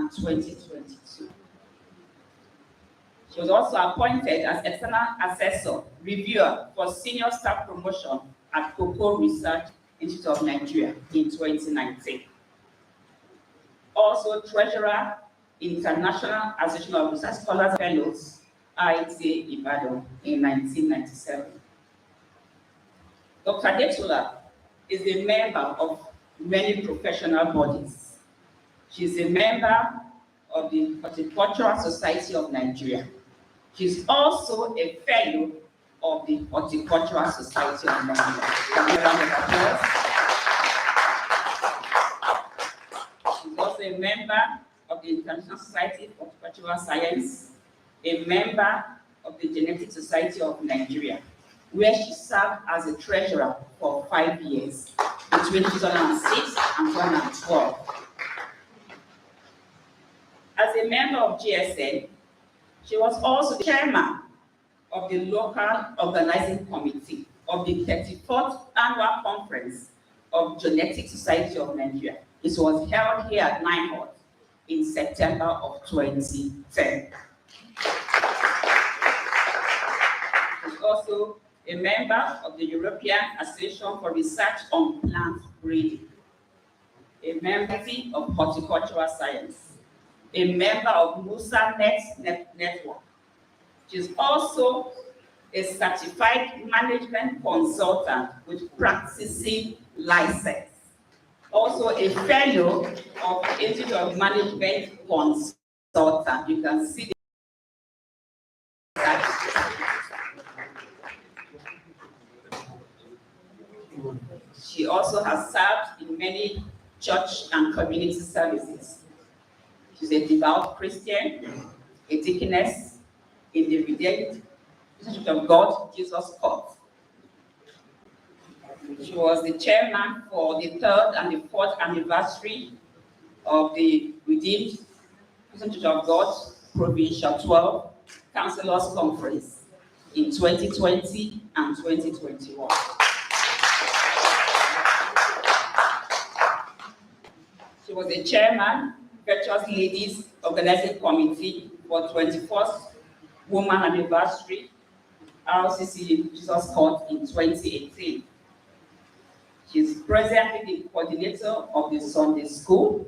and 2022. She was also appointed as External Assessor Reviewer for Senior Staff Promotion at Cocoa Research Institute of Nigeria in 2019. Also Treasurer, International Association of Research Scholars and Fellows, ITA Ibadan in 1997. Dr. Adetula is a member of many professional bodies. She is a member of the Horticultural Society of Nigeria. She is also a fellow of the Horticultural Society of Nigeria. She is also a member of the International Society for Horticultural Science, a member of the Genetic Society of Nigeria, where she served as a treasurer for 5 years, between 2006 and 2012. As a member of GSN, she was also the chairman of the local organizing committee of the 34th Annual Conference of Genetic Society of Nigeria. This was held here at Ninehot in September of 2010. She's also a member of the European Association for Research on Plant Breeding, a member of Horticultural Science, a member of Musa Network. She's also a certified management consultant with practicing license. Also a fellow of the Institute of Management Consultant. You can see that. She also has served in many church and community services. She's a devout Christian, a deaconess in the Redeemed Church of God, Jesus Court. She was the chairman for the 3rd and the 4th anniversary of the Redeemed Church of God Provincial 12 Councillors Conference in 2020 and 2021. She was the chairman, Virtuous Ladies Organizing Committee for 21st Woman Anniversary, RCC Jesus Court in 2018. She's presently the coordinator of the Sunday School.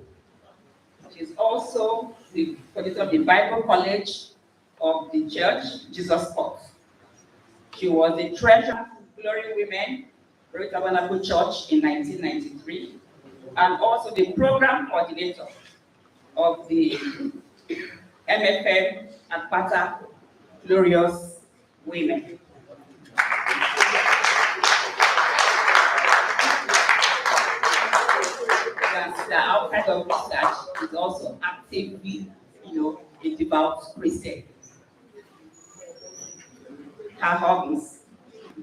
She's also the coordinator of the Bible College of the Church, Jesus Court. She was the treasurer of Glory Women, Royal Tabernacle Church in 1993, and also the program coordinator of the MFM at Pata Glorious Women. Outside of research is also actively, a devout Christian. Her hobbies.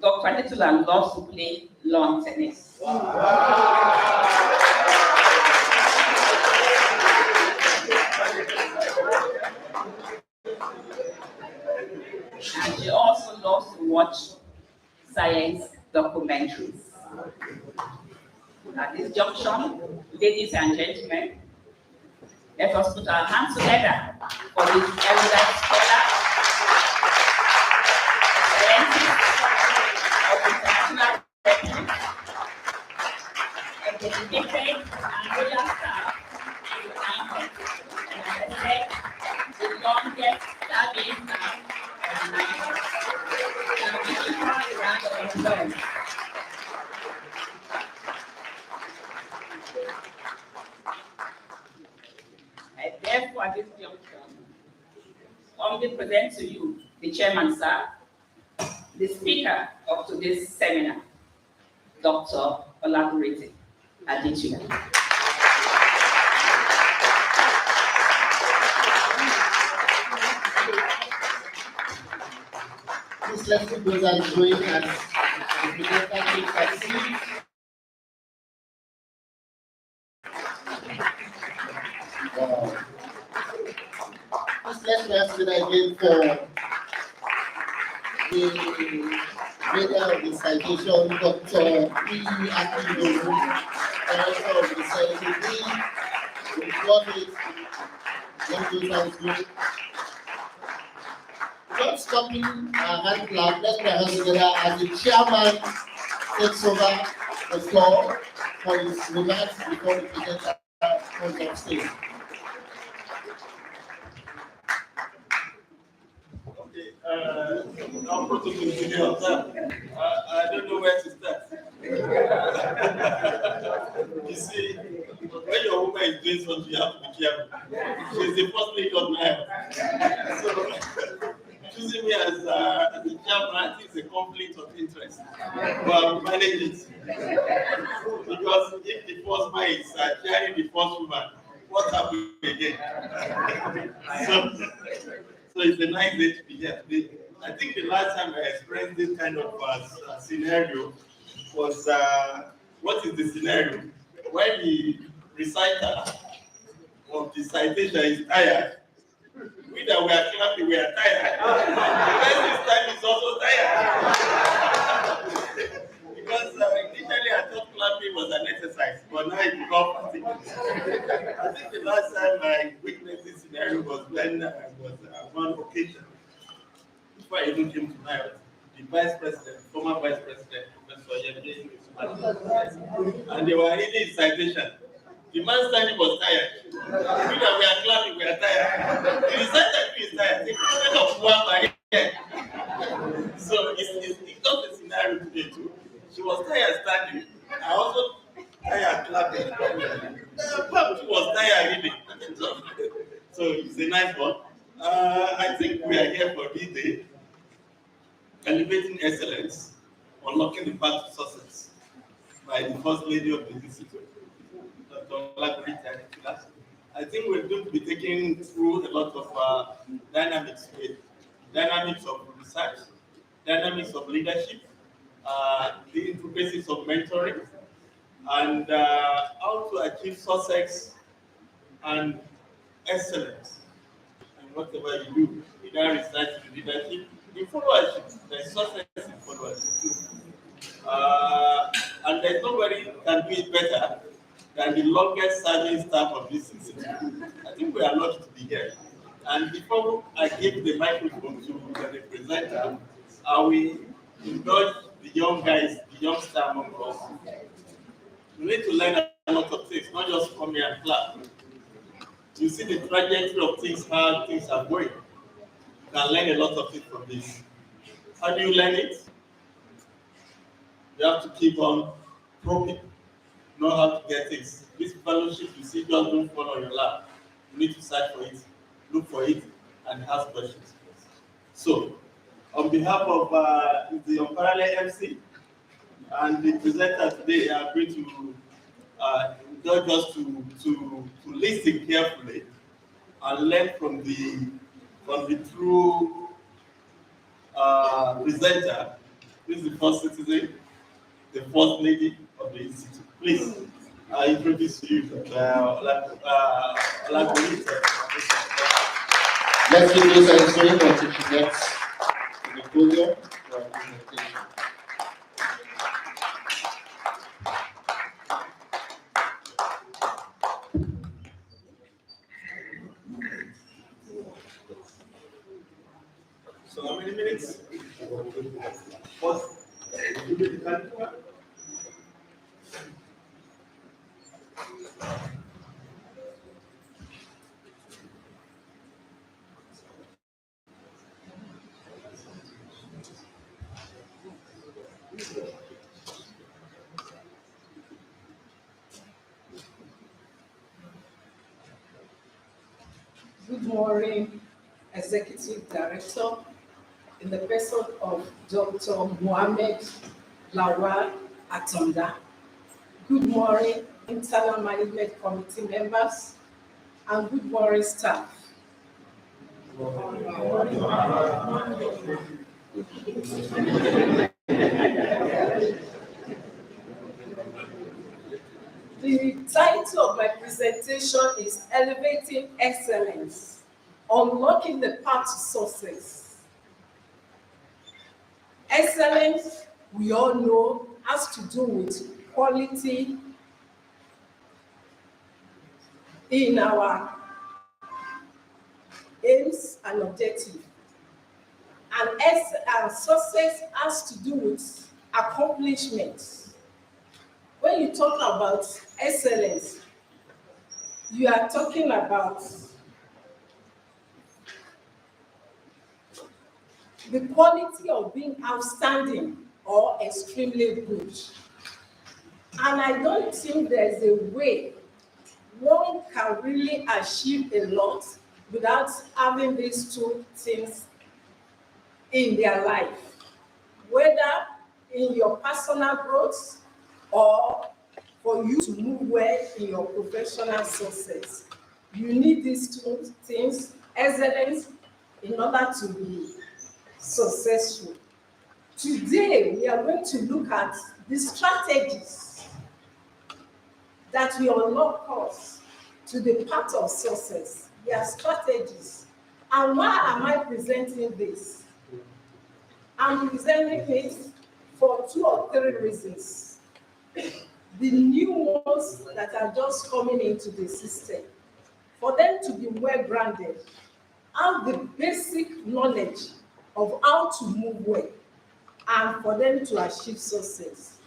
Dr. Adetula loves to play lawn tennis. And she also loves to watch science documentaries. At this junction, ladies and gentlemen, let us put our hands together for this erudite scholar, of international a dedicated and loyal staff to Ninehot, and I said the longest serving staff of Ninehot. Can we give her a round of applause? I therefore at this junction humbly present to you the chairman, sir, the speaker of today's seminar, Dr. Olaburete Adetula. Please let me go and join as the presenter takes a seat. Please let's ask it again for the leader of the citation, Dr. P. Akidowu, Director of the Society, with what is Let's do thanks group. Not stopping hand clap, let's put our hands together as the chairman takes over the floor for his remarks before the presenter comes on stage. Okay, now protocol is on time. I don't know where to start. You see, when your woman is doing something, you have to be careful. She's the first lady of life. So, choosing me as the chairman, I think it's a conflict of interest. But I'll manage it. Because if the first man is chairing the first woman, what happens again? So it's a nice day to be here. I think the last time I experienced this kind of scenario was, what is the scenario? When the reciter of the citation is tired, we that we are clapping, we are tired. The person this time is also tired. Because initially I thought clapping was an exercise, but now it becomes fatigue. I think the last time I witnessed this scenario was when I was on occasion, before I even came to Nile, the vice president, former vice president, Professor Yemi, and they were reading his citation. The man standing was tired. We that we are clapping, we are tired. The reciter is tired. The president of one are here. So it's just a scenario today too. She was tired standing. I also tired clapping. She was tired reading. So it's a nice one. I think we are here for this day, elevating excellence, unlocking the path to success by the first lady of the institute, Dr. Olagorita. I think we're going to be taking through a lot of dynamics with dynamics of research, dynamics of leadership, the intricacies of mentoring, and how to achieve success and excellence in whatever you do, either research, leadership, in followership. There's success in followership too. And there's nobody can do it better than the longest serving staff of this institute. I think we are lucky to be here. And before I give the microphone to the presenter, I will indulge the young guys, the young staff among us. We need to learn a lot of things, not just come here and clap. You see the trajectory of things, how things are going. You can learn a lot of things from this. How do you learn it? You have to keep on probing, know how to get things. This fellowship, you see, just don't fall on your lap. You need to search for it, look for it, and ask questions. So, on behalf of the Unparalleled MC and the presenter today, I'm going to urge us to listen carefully and learn from the true presenter. This is the first citizen, the first lady of the institute. Please, I introduce you to Olagorita. Let's give this a story until she gets to the podium for our presentation. So how many minutes? What? You did the Good morning, Executive Director, in the person of Dr. Mohammed Lawal Atonda. Good morning, Internal Management Committee members, and good morning, staff. The title of my presentation is Elevating Excellence, Unlocking the Path to Success. Excellence, we all know, has to do with quality in our aims, and objectives. And success has to do with accomplishments. When you talk about excellence, you are talking about the quality of being outstanding or extremely good. And I don't think there's a way one can really achieve a lot without having these two things in their life, whether in your personal growth or for you to move well in your professional success. You need these two things, excellence, in order to be successful. Today, we are going to look at the strategies that will unlock us to the path of success. Their strategies. And why am I presenting this? I'm presenting it for 2 or 3 reasons. The new ones that are just coming into the system, for them to be well grounded, have the basic knowledge of how to move well, and for them to achieve success.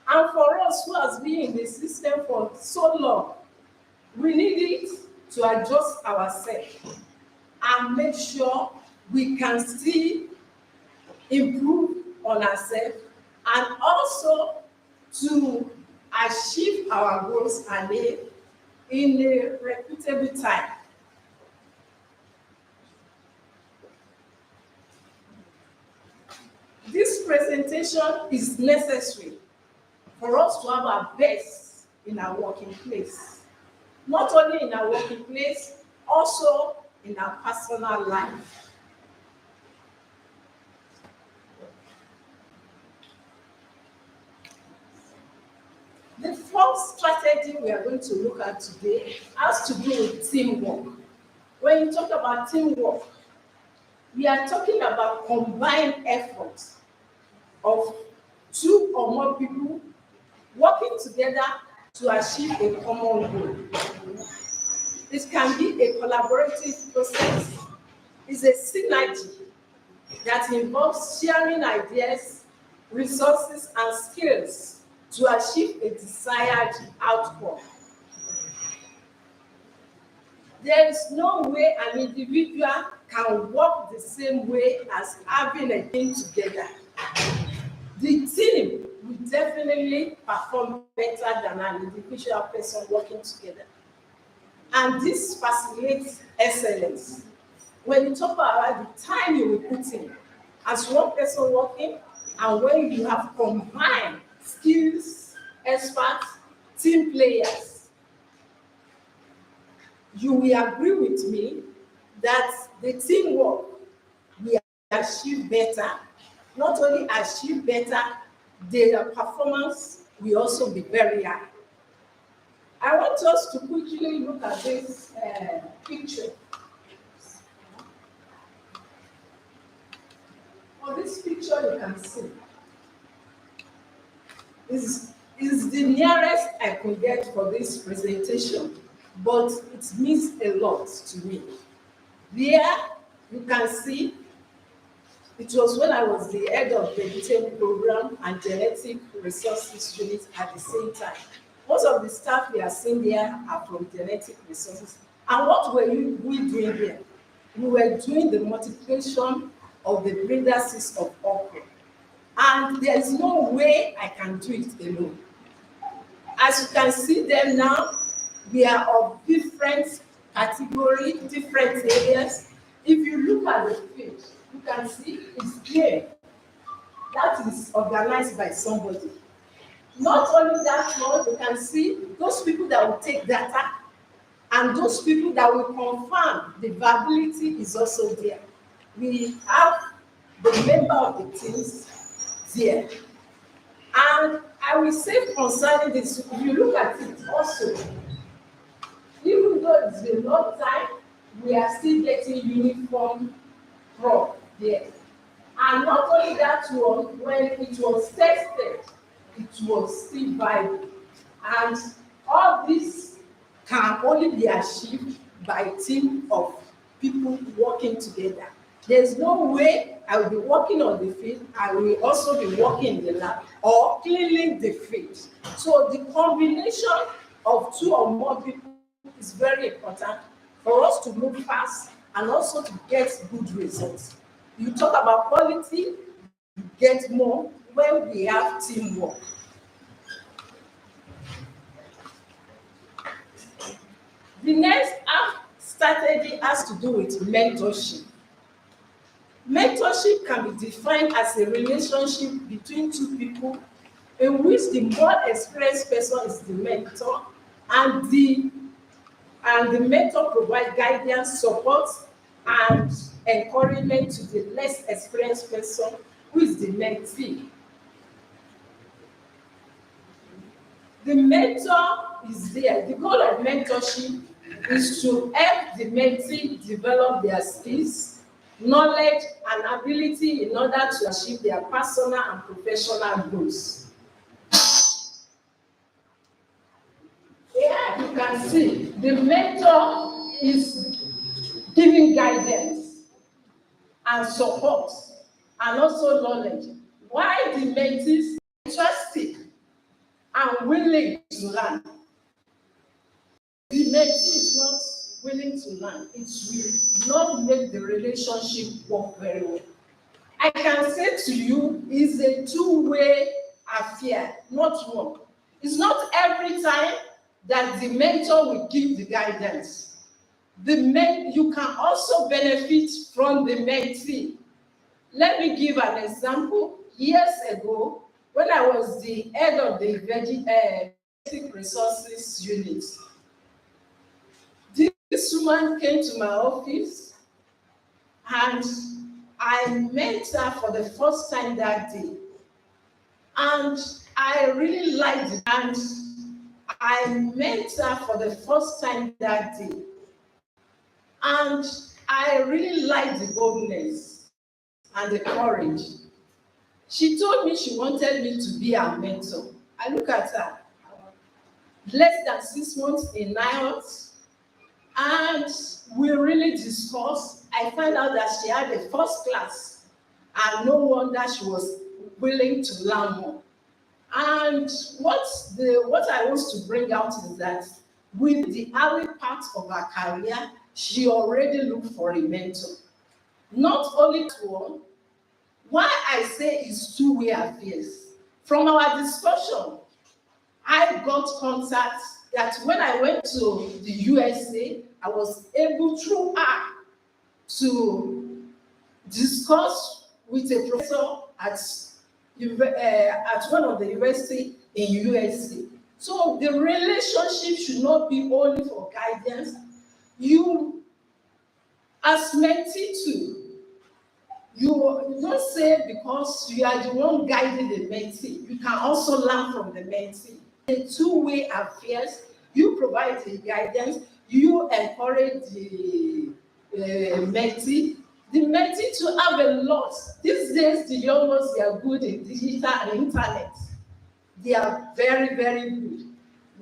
And for us who has been in the system for so long, we need it to adjust ourselves and make sure we can still improve on ourselves, and also to achieve our goals and aim in a reputable time. This presentation is necessary for us to have our best in our working place. Not only in our working place, also in our personal life. The first strategy we are going to look at today has to do with teamwork. When you talk about teamwork, we are talking about combined efforts of 2 or more people working together to achieve a common goal. This can be a collaborative process. It's a synergy that involves sharing ideas, resources, and skills to achieve a desired outcome. There is no way an individual can work the same way as having a team together. The team will definitely perform better than an individual person working together. And this facilitates excellence. When you talk about the time you will put in as one person working, and when you have combined skills, experts, team players, you will agree with me that the teamwork will achieve better. Not only achieve better, their performance will also be very high. I want us to quickly look at this picture. On this picture, you can see is the nearest I could get for this presentation, but it means a lot to me. There, you can see, it was when I was the head of vegetable program and genetic resources unit at the same time. Most of the staff we are seeing there are from genetic resources. And what were we doing here? We were doing the multiplication of the breeder cysts of okra. And there is no way I can do it alone. As you can see them now, we are of different categories, different areas. If you look at the field, you can see it's clear. That is organized by somebody. Not only that one, you can see those people that will take data and those people that will confirm the viability is also there. We have the member of the teams there. And I will say concerning this, if you look at it also, even though it's a long time, we are still getting uniform crop there. And not only that one, when it was tested, it was still viable. And all this can only be achieved by a team of people working together. There's no way I will be working on the field, I will also be working in the lab or cleaning the field. So the combination of two or more people is very important for us to move fast and also to get good results. You talk about quality, you get more when we have teamwork. The next strategy has to do with mentorship. Mentorship can be defined as a relationship between two people in which the more experienced person is the mentor and the mentor provides guidance, support, and encouragement to the less experienced person who is the mentee. The mentor is there. The goal of mentorship is to help the mentee develop their skills, knowledge, and ability in order to achieve their personal and professional goals. Here you can see the mentor is giving guidance and support and also knowledge, while the mentee is interested and willing to learn. The mentee is not willing to learn, it will not make the relationship work very well. I can say to you, it's a two-way affair, not one. It's not every time that the mentor will give the guidance. You can also benefit from the mentee. Let me give an example. Years ago, when I was the head of the basic resources unit, this woman came to my office and I met her for the first time that day. And I really liked it. And I met her for the first time that day. And I really liked the boldness and the courage. She told me she wanted me to be her mentor. I look at her, less than 6 months in NIOT, and we really discussed. I found out that she had a first class, and no wonder she was willing to learn more. And what I want to bring out is that with the early part of her career, she already looked for a mentor. Not only one. Why I say it's two-way affairs. From our discussion, I got contact that when I went to the USA, I was able through her to discuss with a professor at one of the university in USA. So the relationship should not be only for guidance. You, as mentee too, you don't say because you are the one guiding the mentee, you can also learn from the mentee. A two-way affairs. You provide the guidance, you encourage the mentee. The mentee to have a lot. These days, the young ones, they are good in digital and internet. They are very, very good.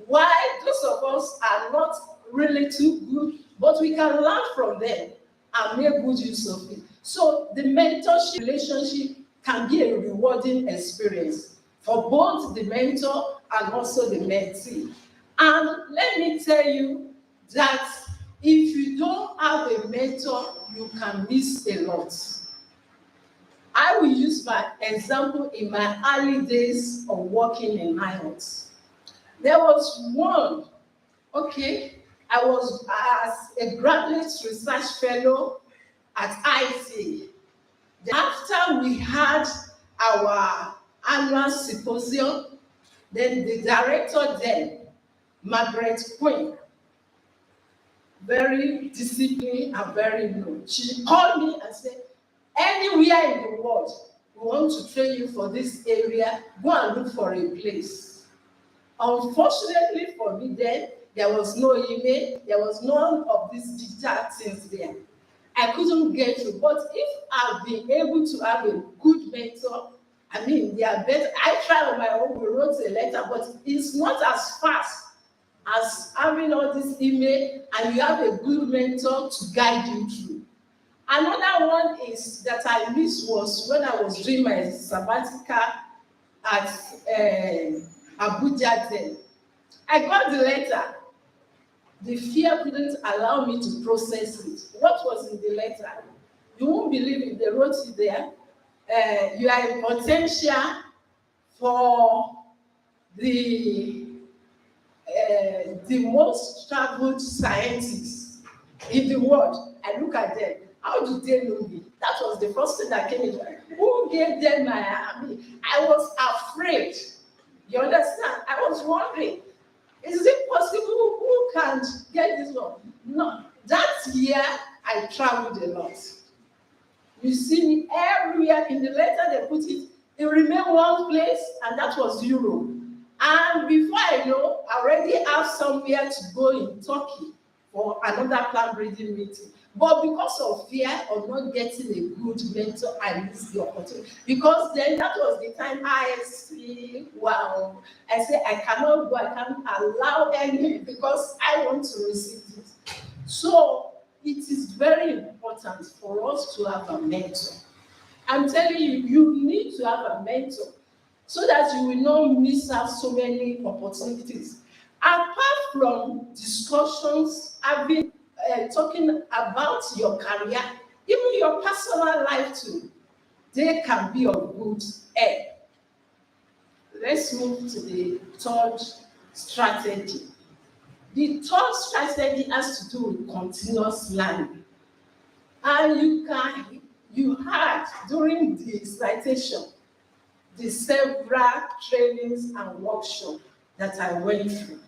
Why those of us are not really too good, but we can learn from them and make good use of it. So the mentorship relationship can be a rewarding experience for both the mentor and also the mentee. And let me tell you that if you don't have a mentor, you can miss a lot. I will use my example in my early days of working in IELTS. There was one, I was as a graduate research fellow at IT. After we had our annual symposium, then the director then, Margaret Quinn, very disciplined and very known, she called me and said, anywhere in the world, we want to train you for this area, go and look for a place. Unfortunately for me then, there was no email, there was none of these digital things there. I couldn't get through, but if I've been able to have a good mentor, they are better. I tried on my own, we wrote a letter, but it's not as fast as having all this email, and you have a good mentor to guide you through. Another one is that I missed was when I was doing my sabbatical at Abuja then. I got the letter. The fear couldn't allow me to process it. What was in the letter? You won't believe it, they wrote it there. You are in potential for the most traveled scientists in the world. I look at them. How do they know me? That was the first thing that came into my mind. Who gave them my army? I was afraid. You understand? I was wondering, is it possible? Who can get this one? No. That year, I traveled a lot. You see me everywhere. In the letter they put it, it remained one place, and that was Europe. And before I know, I already have somewhere to go in Turkey for another plant breeding meeting. But because of fear of not getting a good mentor, I missed the opportunity. Because then that was the time I see, wow, I say I cannot go, I can't allow any because I want to receive this. So it is very important for us to have a mentor. I'm telling you, you need to have a mentor so that you will not miss out so many opportunities. Apart from discussions, having talking about your career, even your personal life too, they can be of good help. Let's move to the third strategy. The third strategy has to do with continuous learning. And you had during the citation the several trainings and workshops that I went through.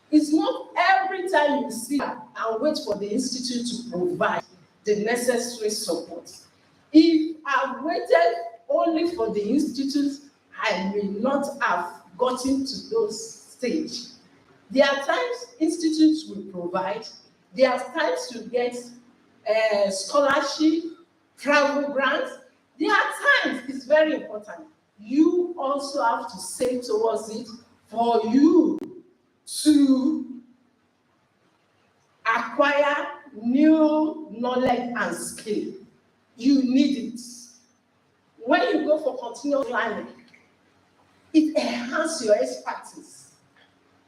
It's not every time you sit and wait for the institute to provide the necessary support. If I waited only for the institute, I may not have gotten to those stages. There are times institutes will provide. There are times to get scholarship, travel grants. There are times it's very important. You also have to say towards it for you to acquire new knowledge and skill. You need it. When you go for continuous learning, it enhances your expertise.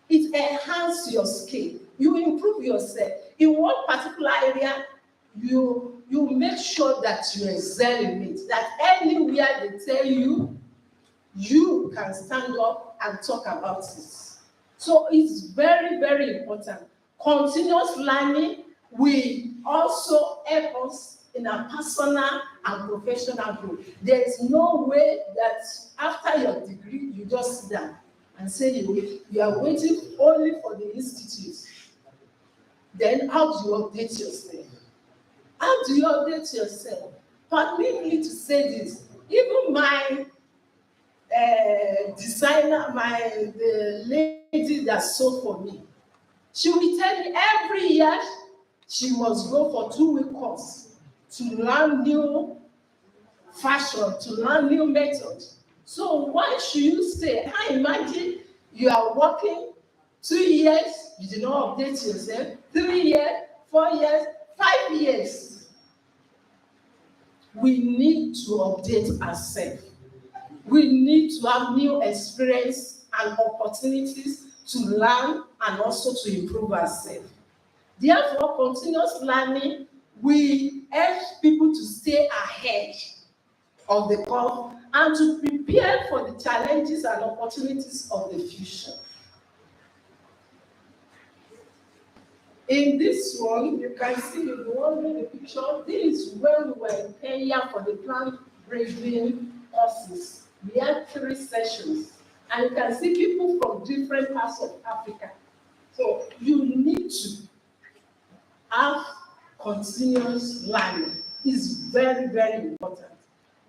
It enhances your skill. You improve yourself. In one particular area, you make sure that you excel in it. That anywhere they tell you, you can stand up and talk about it. So it's very, very important. Continuous learning will also help us in our personal and professional growth. There is no way that after your degree, you just sit down and say you are waiting only for the institute. Then how do you update yourself? How do you update yourself? Permit me to say this. Even my designer, the lady that sewed for me, she will tell me every year she must go for 2-week course to learn new fashion, to learn new methods. So why should you stay? I imagine you are working 2 years, you did not update yourself, 3 years, 4 years, 5 years. We need to update ourselves. We need to have new experience and opportunities to learn and also to improve ourselves. Therefore, continuous learning will help people to stay ahead of the curve and to prepare for the challenges and opportunities of the future. In this one, you can see the one in the picture. This is when we were in Kenya for the plant breeding courses. We had 3 sessions, and you can see people from different parts of Africa. So you need to have continuous learning. It's very, very important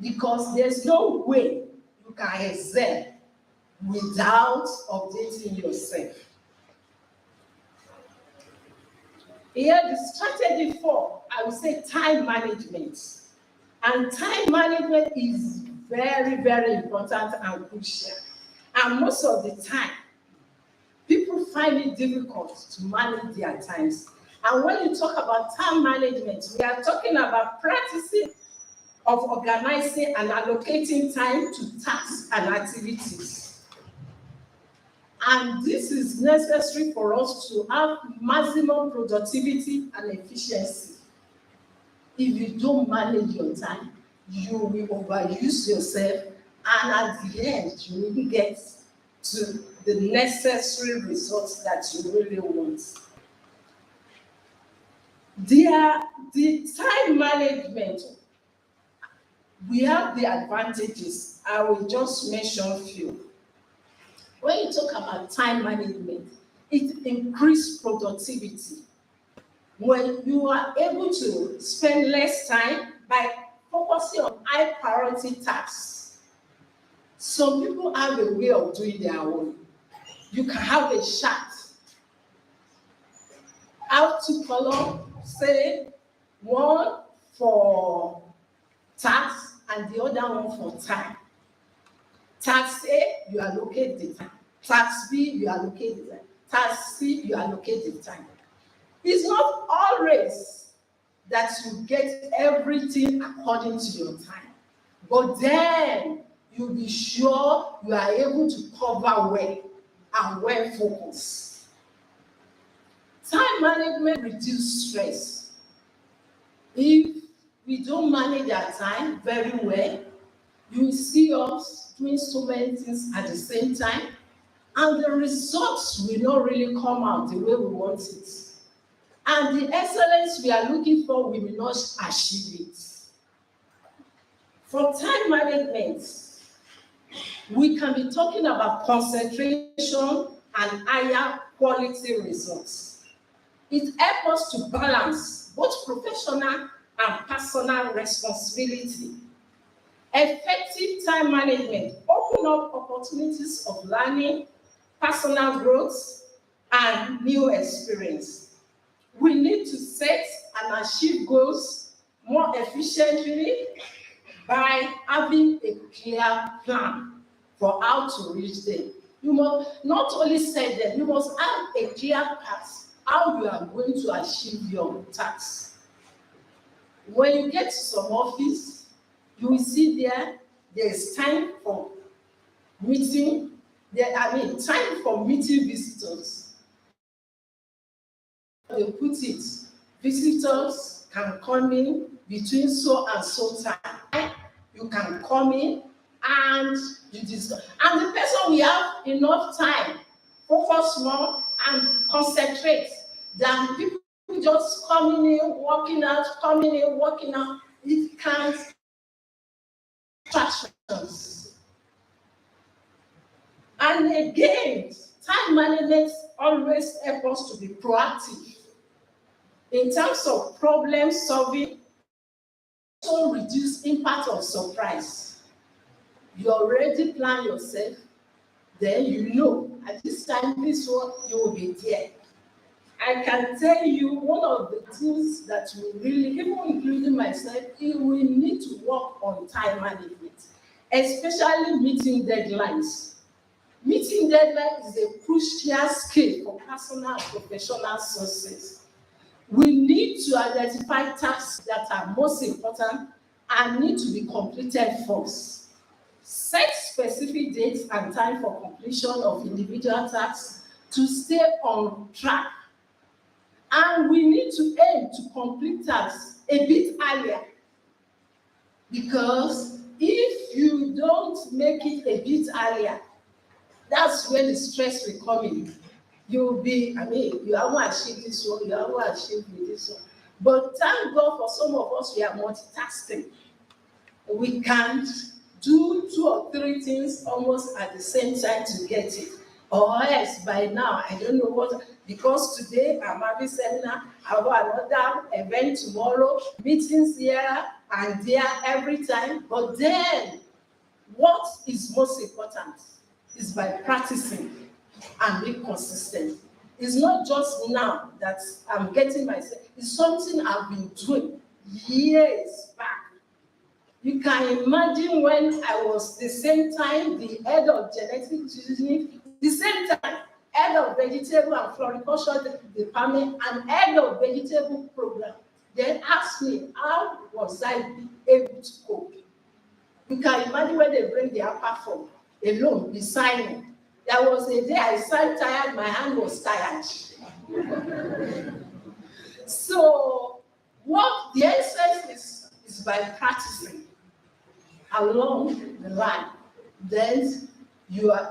because there's no way you can excel without updating yourself. Here, the strategy 4, I would say time management. And time management is very, very important and crucial. And most of the time, people find it difficult to manage their times. And when you talk about time management, we are talking about practicing of organizing and allocating time to tasks and activities. And this is necessary for us to have maximum productivity and efficiency. If you don't manage your time, you will overuse yourself, and at the end, you will get to the necessary results that you really want. The time management, we have the advantages. I will just mention a few. When you talk about time management, it increases productivity. When you are able to spend less time by focusing on high priority tasks. Some people have a way of doing their own. You can have a chart. How to color, say, one for task and the other one for time. Task A, you allocate the time. Task B, you allocate the time. Task C, you allocate the time. It's not always that you get everything according to your time, but then you'll be sure you are able to cover well and well focused. Time management reduces stress. If we don't manage our time very well, you will see us doing so many things at the same time, and the results will not really come out the way we want it. And the excellence we are looking for, we will not achieve it. For time management, we can be talking about concentration and higher quality results. It helps us to balance both professional and personal responsibility. Effective time management opens up opportunities of learning, personal growth, and new experience. We need to set and achieve goals more efficiently by having a clear plan for how to reach them. You must not only set them, you must have a clear path how you are going to achieve your tasks. When you get to some office, you will see there's time for meeting, time for meeting visitors. They put it, visitors can come in between so and so time. You can come in and you discuss. And the person will have enough time, focus more and concentrate than people just coming in, walking out, coming in, walking out. It can't distractions. And again, time management always helps us to be proactive. In terms of problem solving, also reduce impact of surprise. You already plan yourself, then you know at this time, this one, you will be there. I can tell you one of the things that we really, even including myself, we need to work on time management, especially meeting deadlines. Meeting deadlines is a crucial skill for personal and professional success. We need to identify tasks that are most important and need to be completed first. Set specific dates and time for completion of individual tasks to stay on track. And we need to aim to complete tasks a bit earlier, because if you don't make it a bit earlier, that's when the stress will come in. You'll be, you haven't achieved this one, you haven't achieved this one. But thank God for some of us, we are multitasking. We can't do 2 or 3 things almost at the same time to get it. Or else by now, I don't know what, because today I'm having seminar, I have another event tomorrow, meetings here and there every time. But then, what is most important is by practicing and being consistent. It's not just now that I'm getting myself, it's something I've been doing years back. You can imagine when I was the same time the head of genetic engineering, the same time head of vegetable and floriculture department and head of vegetable program, then asked me how was I able to cope. You can imagine when they bring the upper form alone, be signing. There was a day I signed tired, my hand was tired. So what the essence is by practicing along the line, then you are